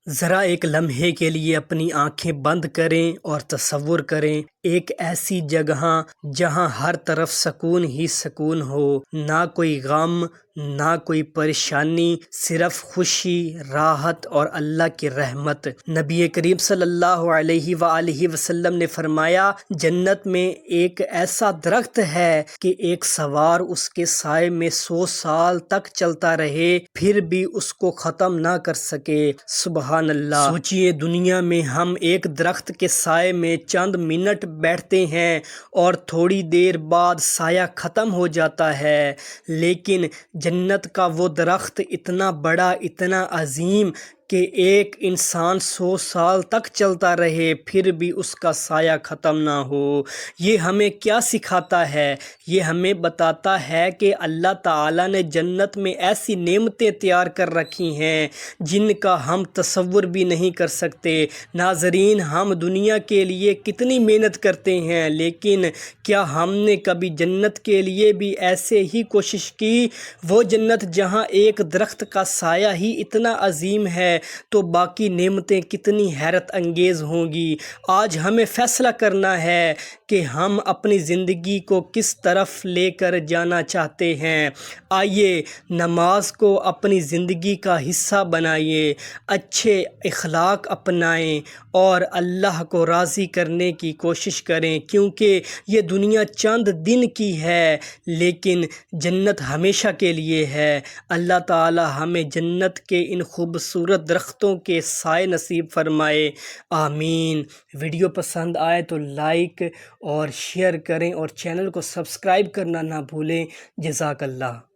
ذرا ایک لمحے کے لیے اپنی آنکھیں بند کریں اور تصور کریں ایک ایسی جگہ جہاں ہر طرف سکون ہی سکون ہو، نہ کوئی غم، نہ کوئی پریشانی، صرف خوشی، راحت اور اللہ کی رحمت۔ نبی کریم صلی اللہ علیہ وآلہ وسلم نے فرمایا، جنت میں ایک ایسا درخت ہے کہ ایک سوار اس کے سائے میں 100 سال تک چلتا رہے پھر بھی اس کو ختم نہ کر سکے۔ سبحان اللہ! سوچئے دنیا میں ہم ایک درخت کے سائے میں چند منٹ بیٹھتے ہیں اور تھوڑی دیر بعد سایہ ختم ہو جاتا ہے، لیکن جنت کا وہ درخت اتنا بڑا، اتنا عظیم کہ ایک انسان 100 سال تک چلتا رہے پھر بھی اس کا سایہ ختم نہ ہو۔ یہ ہمیں کیا سکھاتا ہے؟ یہ ہمیں بتاتا ہے کہ اللہ تعالیٰ نے جنت میں ایسی نعمتیں تیار کر رکھی ہیں جن کا ہم تصور بھی نہیں کر سکتے۔ ناظرین، ہم دنیا کے لیے کتنی محنت کرتے ہیں، لیکن کیا ہم نے کبھی جنت کے لیے بھی ایسے ہی کوشش کی؟ وہ جنت جہاں ایک درخت کا سایہ ہی اتنا عظیم ہے تو باقی نعمتیں کتنی حیرت انگیز ہوں گی۔ آج ہمیں فیصلہ کرنا ہے کہ ہم اپنی زندگی کو کس طرف لے کر جانا چاہتے ہیں۔ آئیے نماز کو اپنی زندگی کا حصہ بنائیے، اچھے اخلاق اپنائیں اور اللہ کو راضی کرنے کی کوشش کریں، کیونکہ یہ دنیا چند دن کی ہے لیکن جنت ہمیشہ کے لیے ہے۔ اللہ تعالی ہمیں جنت کے ان خوبصورت درختوں کے سائے نصیب فرمائے، آمین۔ ویڈیو پسند آئے تو لائک اور شیئر کریں اور چینل کو سبسکرائب کرنا نہ بھولیں۔ جزاک اللہ۔